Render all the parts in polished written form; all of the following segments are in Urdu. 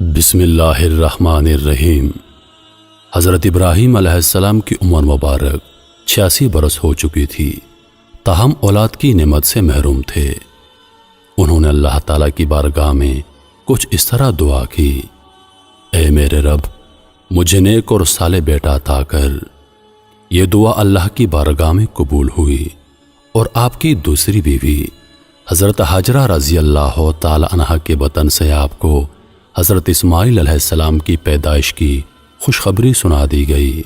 بسم اللہ الرحمن الرحیم۔ حضرت ابراہیم علیہ السلام کی عمر مبارک 86 برس ہو چکی تھی، تاہم اولاد کی نعمت سے محروم تھے۔ انہوں نے اللہ تعالیٰ کی بارگاہ میں کچھ اس طرح دعا کی: اے میرے رب، مجھے نیک اور صالح بیٹا عطا کر۔ یہ دعا اللہ کی بارگاہ میں قبول ہوئی اور آپ کی دوسری بیوی حضرت حاجرہ رضی اللہ تعالی عنہا کے بطن سے آپ کو حضرت اسماعیل علیہ السلام کی پیدائش کی خوشخبری سنا دی گئی۔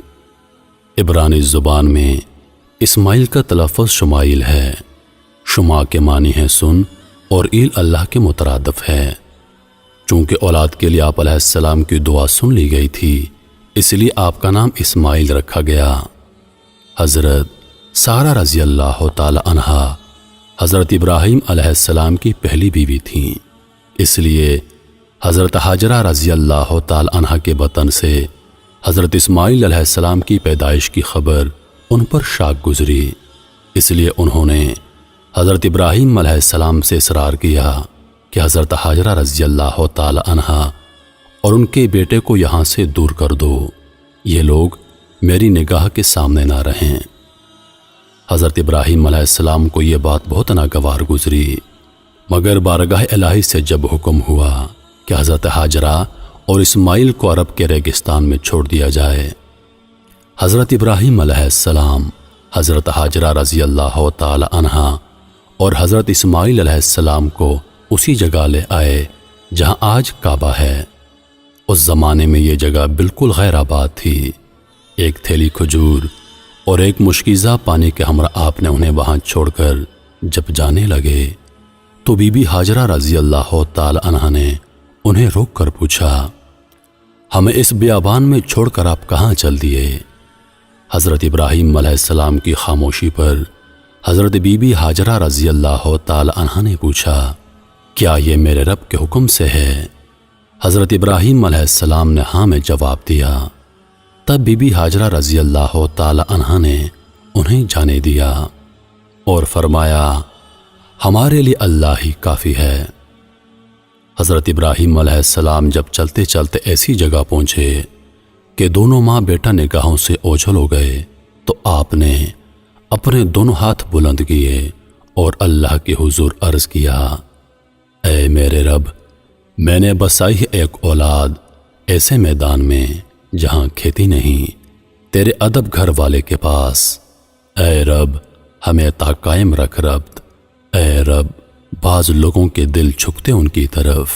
عبرانی زبان میں اسماعیل کا تلفظ شمائیل ہے۔ شما کے معنی ہے سن، اور ایل اللہ کے مترادف ہے۔ چونکہ اولاد کے لیے آپ علیہ السلام کی دعا سن لی گئی تھی، اس لیے آپ کا نام اسماعیل رکھا گیا۔ حضرت سارہ رضی اللہ تعالی عنہا حضرت ابراہیم علیہ السلام کی پہلی بیوی تھیں، اس لیے حضرت حاجرہ رضی اللہ تعالی عنہا کے بطن سے حضرت اسماعیل علیہ السلام کی پیدائش کی خبر ان پر شاک گزری۔ اس لیے انہوں نے حضرت ابراہیم علیہ السلام سے اصرار کیا کہ حضرت حاجرہ رضی اللہ تعالی عنہا اور ان کے بیٹے کو یہاں سے دور کر دو، یہ لوگ میری نگاہ کے سامنے نہ رہیں۔ حضرت ابراہیم علیہ السلام کو یہ بات بہت ناگوار گزری، مگر بارگاہ الہی سے جب حکم ہوا کہ حضرت حاجرہ اور اسماعیل کو عرب کے ریگستان میں چھوڑ دیا جائے، حضرت ابراہیم علیہ السلام حضرت حاجرہ رضی اللہ تعالی عنہا اور حضرت اسماعیل علیہ السلام کو اسی جگہ لے آئے جہاں آج کعبہ ہے۔ اس زمانے میں یہ جگہ بالکل غیر آباد تھی۔ ایک تھیلی کھجور اور ایک مشکیزہ پانی کے ہمراہ آپ نے انہیں وہاں چھوڑ کر جب جانے لگے تو بی بی حاجرہ رضی اللہ تعالی عنہا نے انہیں روک کر پوچھا: ہمیں اس بیابان میں چھوڑ کر آپ کہاں چل دیے؟ حضرت ابراہیم علیہ السلام کی خاموشی پر حضرت بی بی حاجرہ رضی اللہ تعالی عنہا نے پوچھا: کیا یہ میرے رب کے حکم سے ہے؟ حضرت ابراہیم علیہ السلام نے ہاں میں جواب دیا۔ تب بی بی حاجرہ رضی اللہ تعالی عنہا نے انہیں جانے دیا اور فرمایا: ہمارے لیے اللہ ہی کافی ہے۔ حضرت ابراہیم علیہ السلام جب چلتے چلتے ایسی جگہ پہنچے کہ دونوں ماں بیٹا نگاہوں سے اوجھل ہو گئے تو آپ نے اپنے دونوں ہاتھ بلند کیے اور اللہ کے حضور عرض کیا: اے میرے رب، میں نے بسائی ہے ایک اولاد ایسے میدان میں جہاں کھیتی نہیں، تیرے ادب گھر والے کے پاس۔ اے رب، ہمیں تا قائم رکھ ربط۔ اے رب، بعض لوگوں کے دل جھکتے ان کی طرف،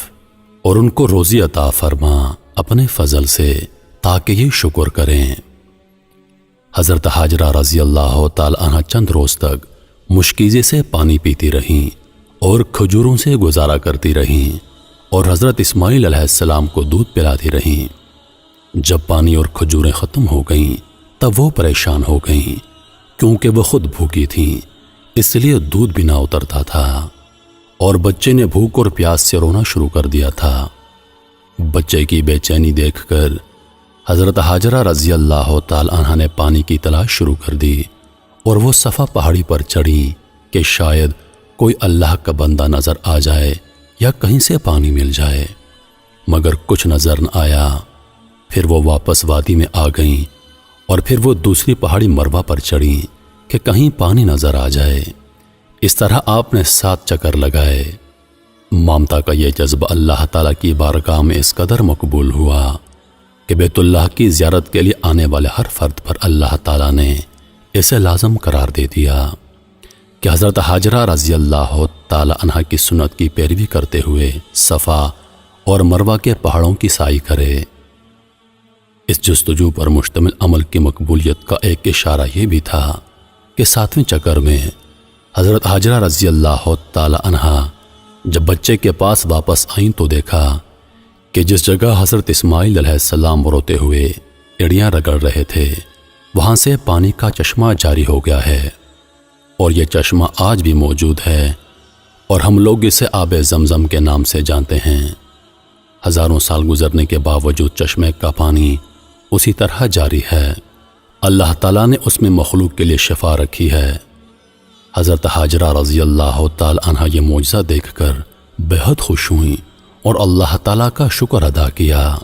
اور ان کو روزی عطا فرما اپنے فضل سے تاکہ یہ شکر کریں۔ حضرت حاجرہ رضی اللہ تعالی عنہا چند روز تک مشکیزے سے پانی پیتی رہیں اور کھجوروں سے گزارا کرتی رہیں، اور حضرت اسماعیل علیہ السلام کو دودھ پلاتی رہیں۔ جب پانی اور کھجوریں ختم ہو گئیں تب وہ پریشان ہو گئیں، کیونکہ وہ خود بھوکی تھیں، اس لیے دودھ بھی نہ اترتا تھا، اور بچے نے بھوک اور پیاس سے رونا شروع کر دیا تھا۔ بچے کی بے چینی دیکھ کر حضرت حاجرہ رضی اللہ تعالی عنہا نے پانی کی تلاش شروع کر دی، اور وہ صفا پہاڑی پر چڑھیں کہ شاید کوئی اللہ کا بندہ نظر آ جائے یا کہیں سے پانی مل جائے، مگر کچھ نظر نہ آیا۔ پھر وہ واپس وادی میں آ گئیں، اور پھر وہ دوسری پہاڑی مروہ پر چڑھیں کہ کہیں پانی نظر آ جائے۔ اس طرح آپ نے 7 چکر لگائے۔ مامتا کا یہ جذبہ اللہ تعالیٰ کی بارگاہ میں اس قدر مقبول ہوا کہ بیت اللہ کی زیارت کے لیے آنے والے ہر فرد پر اللہ تعالیٰ نے اسے لازم قرار دے دیا کہ حضرت حاجرہ رضی اللہ تعالی عنہا کی سنت کی پیروی کرتے ہوئے صفا اور مروہ کے پہاڑوں کی سعی کرے۔ اس جستجو پر مشتمل عمل کی مقبولیت کا ایک اشارہ یہ بھی تھا کہ 7ویں چکر میں حضرت حاجرہ رضی اللہ تعالی عنہا جب بچے کے پاس واپس آئیں تو دیکھا کہ جس جگہ حضرت اسماعیل علیہ السلام روتے ہوئے ایڑیاں رگڑ رہے تھے، وہاں سے پانی کا چشمہ جاری ہو گیا ہے، اور یہ چشمہ آج بھی موجود ہے، اور ہم لوگ اسے آب زمزم کے نام سے جانتے ہیں۔ ہزاروں سال گزرنے کے باوجود چشمے کا پانی اسی طرح جاری ہے۔ اللہ تعالیٰ نے اس میں مخلوق کے لیے شفا رکھی ہے۔ حضرت حاجرہ رضی اللہ تعالی عنہا یہ معجزہ دیکھ کر بے حد خوش ہوئیں اور اللہ تعالیٰ کا شکر ادا کیا۔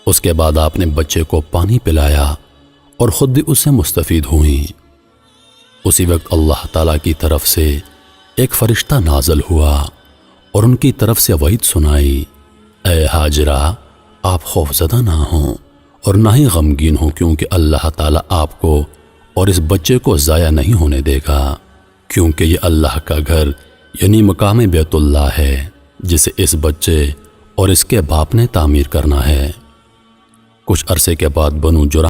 اس کے بعد آپ نے بچے کو پانی پلایا اور خود بھی اس سے مستفید ہوئیں۔ اسی وقت اللہ تعالیٰ کی طرف سے ایک فرشتہ نازل ہوا اور ان کی طرف سے وعید سنائی، اے ہاجرہ، آپ خوفزدہ نہ ہوں اور نہ ہی غمگین ہوں، کیونکہ اللہ تعالیٰ آپ کو اور اس بچے کو ضائع نہیں ہونے دے گا، کیونکہ یہ اللہ کا گھر یعنی مقام بیت اللہ ہے جسے اس بچے اور اس کے باپ نے تعمیر کرنا ہے۔ کچھ عرصے کے بعد بنو جرح